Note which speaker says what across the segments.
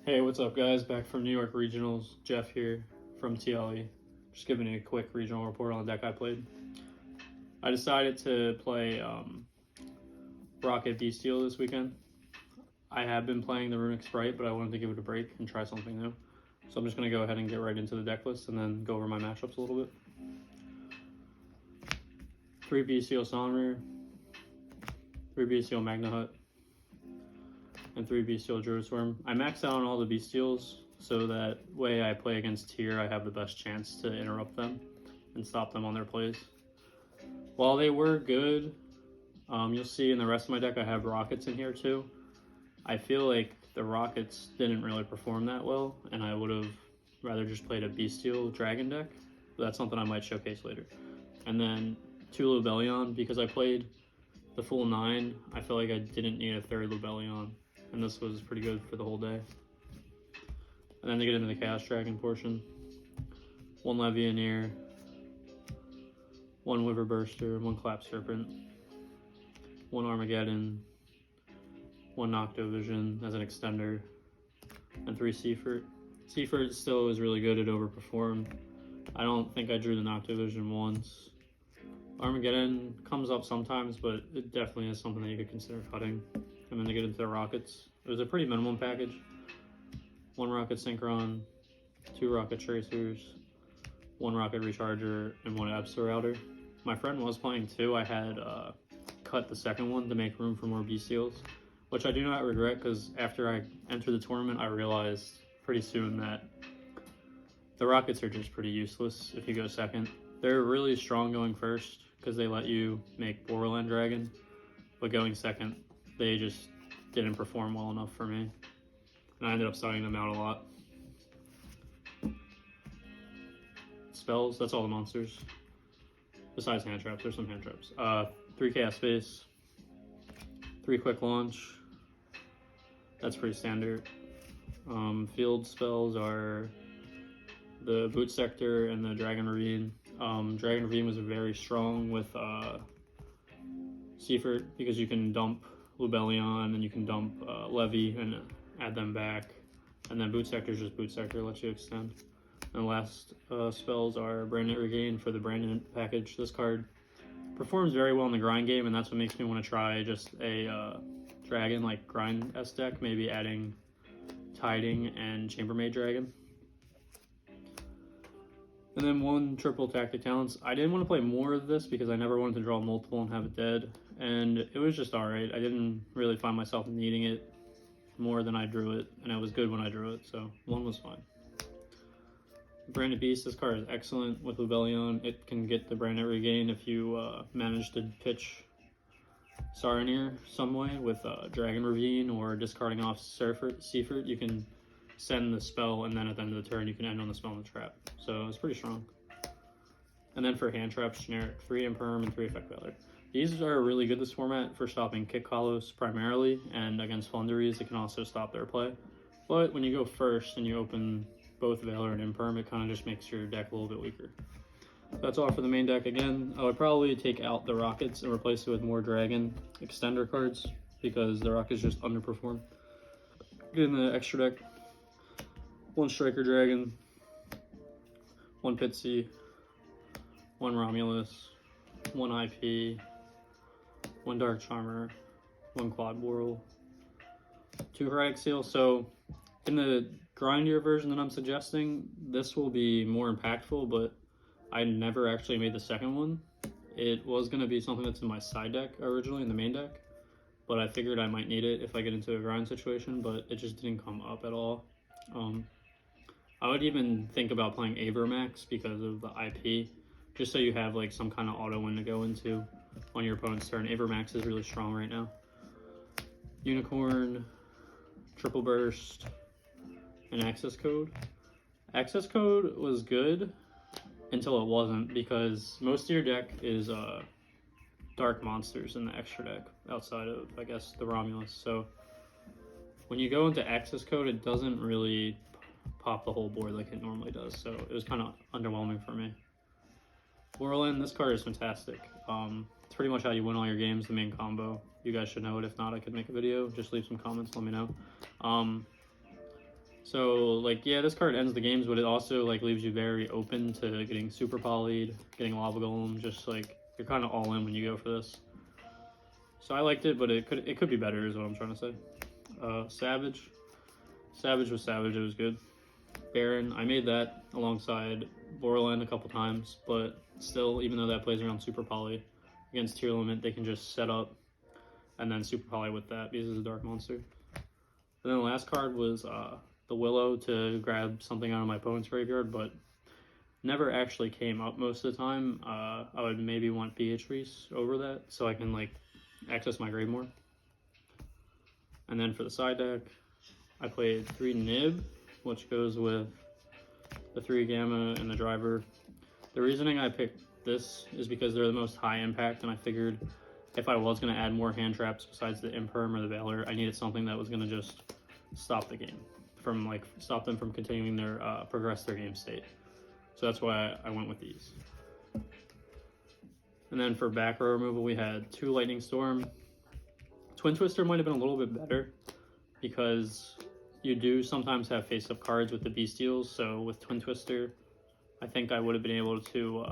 Speaker 1: Hey, what's up, guys? Back from New York Regionals. Jeff here from TLE. Just giving you a quick regional report on the deck I played. I decided to play Rocket Bestial this weekend. I have been playing the Runic Sprite, but I wanted to give it a break and try something new. So I'm just going to go ahead and get right into the deck list and then go over my matchups a little bit. 3 Bestial Sonrir, 3 Bestial Magna Hut, and 3 Bestial Druidswarm. I maxed out on all the Bestials, so that way I play against tier, I have the best chance to interrupt them and stop them on their plays. While they were good, you'll see in the rest of my deck I have Rockets in here too. I feel like the Rockets didn't really perform that well, and I would have rather just played a Bestial Dragon deck. But that's something I might showcase later. And then 2 Lubellion, because I played the full 9, I feel like I didn't need a 3rd Lubellion, and this was pretty good for the whole day. And then to get into the Chaos Dragon portion, 1 Levianeer, 1 Wiver Burster, 1 Clap Serpent, 1 Armageddon, 1 Noctovision as an extender, and 3 Seafort. Seafort still is really good, it overperformed. I don't think I drew the Noctovision once. Armageddon comes up sometimes, but it definitely is something that you could consider cutting. And then to get into the Rockets, it was a pretty minimum package. 1 Rocket Synchron, 2 Rocket Tracers, 1 Rocket Recharger, and 1 Epsa Router. My friend was playing 2. I had cut the second one to make room for more Bestials, which I do not regret, because after I entered the tournament, I realized pretty soon that the Rockets are just pretty useless if you go second. They're really strong going first, because they let you make Borderland Dragon, but going second, they just didn't perform well enough for me, and I ended up starting them out a lot. Spells, that's all the monsters. Besides hand traps, there's some hand traps. 3 Chaos Space, 3 Quick Launch, that's pretty standard. Field spells are the Boot Sector and the Dragon Ravine. Dragon Ravine was very strong with Seafort, because you can dump Lubellion and you can dump Levy and add them back. And then Boot Sector is just Boot Sector, lets you extend. And the last spells are Brandant Regain for the Brandant package. This card performs very well in the grind game, and that's what makes me want to try just a dragon like grind S deck, maybe adding Tiding and Chambermaid Dragon. And then 1 triple Tactic Talents. I didn't want to play more of this because I never wanted to draw multiple and have it dead, and it was just alright. I didn't really find myself needing it more than I drew it, and it was good when I drew it, so 1 was fine. Branded Beast, this card is excellent with Lubellion. It can get the Brandant Regain if you manage to pitch Saronir some way with Dragon Ravine or discarding off Seafort. You can send the spell, and then at the end of the turn you can end on the spell and the trap. So it's pretty strong. And then for hand traps, generic 3 Imperm and 3 Effect Veiler. These are really good this format for stopping Kick Hollows primarily, and against Flunderies it can also stop their play. But when you go first and you open both Veiler and Imperm, it kind of just makes your deck a little bit weaker. That's all for the main deck. Again, I would probably take out the Rockets and replace it with more Dragon extender cards, because the Rockets just underperform. Get in the extra deck. 1 Striker Dragon, 1 Pitsy, 1 Romulus, 1 IP, 1 Dark Charmer, 1 Quad Whirl, 2 Heretic Seal. So in the grindier version that I'm suggesting, this will be more impactful, but I never actually made the second one. It was going to be something that's in my side deck originally, in the main deck, but I figured I might need it if I get into a grind situation, but it just didn't come up at all. I would even think about playing Avermax because of the IP, just so you have like some kind of auto win to go into on your opponent's turn. Avermax is really strong right now. Unicorn, Triple Burst, and Access Code. Access Code was good until it wasn't, because most of your deck is dark monsters in the extra deck outside of, I guess, the Romulus. So when you go into Access Code, it doesn't really pop the whole board like it normally does, so it was kind of underwhelming for me. Whirlwind, this card is fantastic. It's pretty much how you win all your games, the main combo. You guys should know it. If not, I could make a video. Just leave some comments, let me know. So, like, yeah, this card ends the games, but it also, like, leaves you very open to getting super polyed, getting lava golem, just, like, you're kind of all in when you go for this. So I liked it, but it could be better is what I'm trying to say. Savage. Savage was Savage, it was good. Baron, I made that alongside Borderland a couple times, but still, even though that plays around super poly, against tier limit, they can just set up and then super poly with that because it's a dark monster. And then the last card was the Willow to grab something out of my opponent's graveyard, but never actually came up most of the time. I would maybe want Beatrice over that so I can like access my grave more. And then for the side deck, I played 3 Nib, which goes with the 3 Gamma and the Driver. The reasoning I picked this is because they're the most high impact, and I figured if I was going to add more hand traps besides the Imperm or the Valor, I needed something that was going to just stop the game, from like stop them from continuing their progress their game state. So that's why I went with these. And then for back row removal, we had 2 Lightning Storm. Twin Twister might have been a little bit better because you do sometimes have face-up cards with the Bestials. So with Twin Twister, I think I would have been able to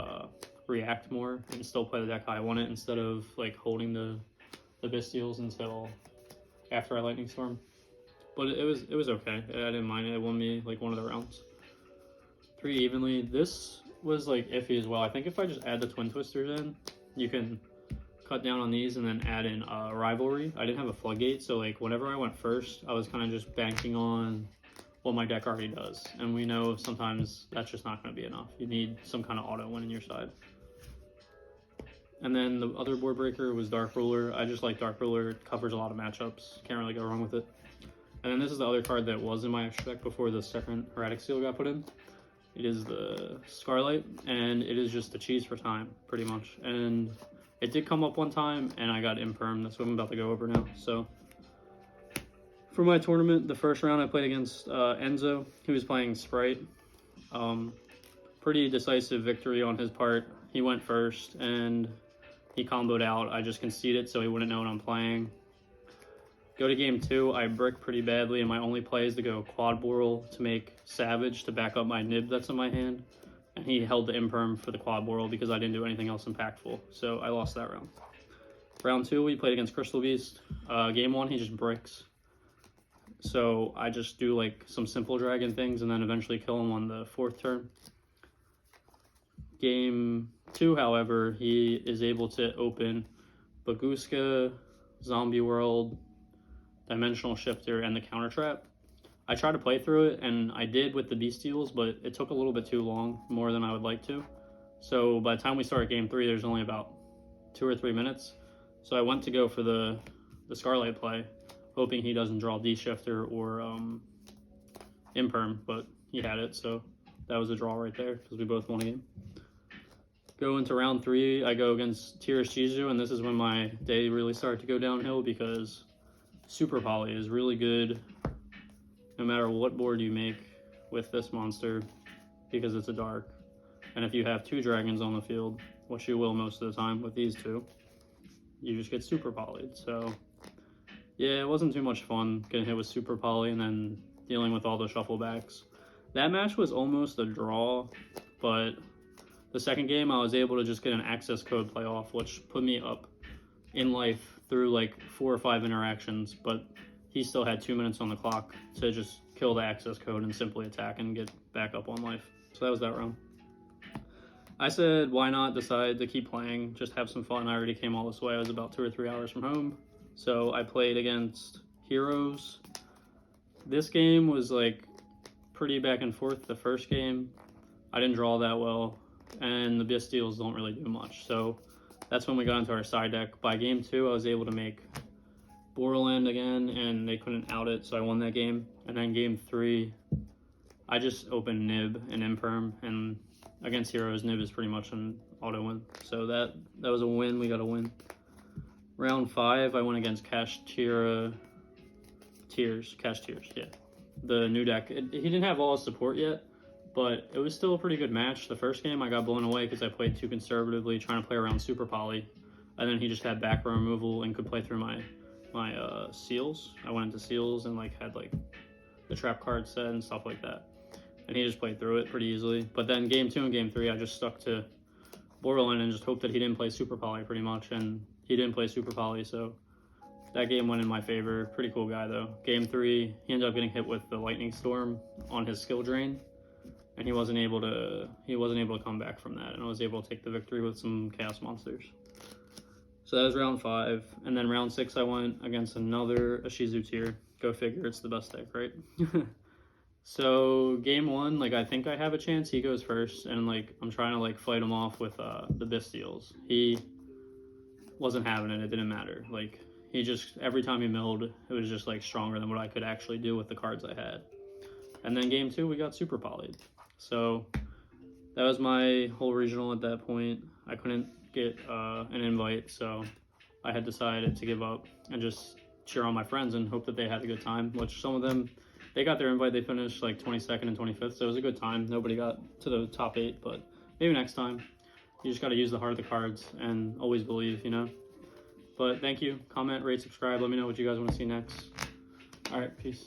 Speaker 1: react more and still play the deck how I want it instead of like holding the Bestials until after I Lightning Storm. But it was okay. I didn't mind it. It won me like one of the rounds. 3 evenly. This was like iffy as well. I think if I just add the Twin Twisters in, you can cut down on these and then add in Rivalry. I didn't have a Floodgate, so like whenever I went first, I was kind of just banking on what my deck already does. And we know sometimes that's just not going to be enough. You need some kind of auto win in your side. And then the other board breaker was Dark Ruler. I just like Dark Ruler. It covers a lot of matchups. Can't really go wrong with it. And then this is the other card that was in my extra deck before the second Erratic Seal got put in. It is the Scarlight, and it is just a cheese for time, pretty much. And it did come up one time, and I got Imperm. That's what I'm about to go over now. So, for my tournament, the first round I played against Enzo. He was playing Sprite. Pretty decisive victory on his part. He went first, and he comboed out. I just conceded so he wouldn't know what I'm playing. Go to game 2, I brick pretty badly, and my only play is to go Quad Boral to make Savage to back up my Nib that's in my hand. And he held the Imperm for the Quad Boral because I didn't do anything else impactful. So I lost that round. Round 2, we played against Crystal Beast. Game 1, he just bricks. So I just do like some simple dragon things and then eventually kill him on the 4th turn. Game 2, however, he is able to open Baguska, Zombie World, Dimensional Shifter, and the Counter Trap. I tried to play through it, and I did with the Bestials, but it took a little bit too long, more than I would like to. So by the time we started game 3, there's only about 2 or 3 minutes. So I went to go for the Scarlight play, hoping he doesn't draw D-Shifter or Imperm, but he had it, so that was a draw right there, because we both won a game. Go into round 3, I go against Tiras Jizu, and this is when my day really started to go downhill, because Super Poly is really good no matter what board you make with this monster, because it's a dark. And if you have 2 dragons on the field, which you will most of the time with these 2, you just get super polyed. So yeah, it wasn't too much fun getting hit with super poly and then dealing with all the shuffle backs. That match was almost a draw, but the second game I was able to just get an access code playoff, which put me up in life through like 4 or 5 interactions, but he still had 2 minutes on the clock to just kill the access code and simply attack and get back up on life. So that was that round. I said, why not decide to keep playing, just have some fun. I already came all this way. I was about 2 or 3 hours from home. So I played against Heroes. This game was like pretty back and forth. The first game, I didn't draw that well, and the Bestials don't really do much. So that's when we got into our side deck. By game 2, I was able to make Borderland again, and they couldn't out it, so I won that game. And then game 3, I just opened Nib and Imperm, and against Heroes, Nib is pretty much an auto win. So that was a win. We got a win. Round 5, I went against Cash Tears, yeah. The new deck. He didn't have all his support yet, but it was still a pretty good match. The first game, I got blown away because I played too conservatively, trying to play around Super Poly. And then he just had back row removal and could play through my seals. I went into seals and like had like the trap card set and stuff like that. And he just played through it pretty easily. But then game 2 and game 3, I just stuck to Borderline and just hoped that he didn't play Super Poly pretty much. And he didn't play Super Poly, so that game went in my favor. Pretty cool guy though. Game 3, he ended up getting hit with the Lightning Storm on his skill drain, and he wasn't able to come back from that, and I was able to take the victory with some Chaos Monsters. So that was round 5, and then round 6 I went against another Ashizu tier. Go figure, it's the best deck, right? So game 1, like I think I have a chance. He goes first, and like I'm trying to like fight him off with the Bystials. He wasn't having it. It didn't matter. Like he just, every time he milled, it was just like stronger than what I could actually do with the cards I had. And then game 2, we got Super Polyed. So that was my whole regional at that point. I couldn't get an invite, so I had decided to give up and just cheer on my friends and hope that they had a good time, which some of them, they got their invite. They finished like 22nd and 25th, so it was a good time. Nobody got to the top 8, but maybe next time. You just got to use the heart of the cards and always believe, you know? But thank you. Comment, rate, subscribe. Let me know what you guys want to see next. All right, peace.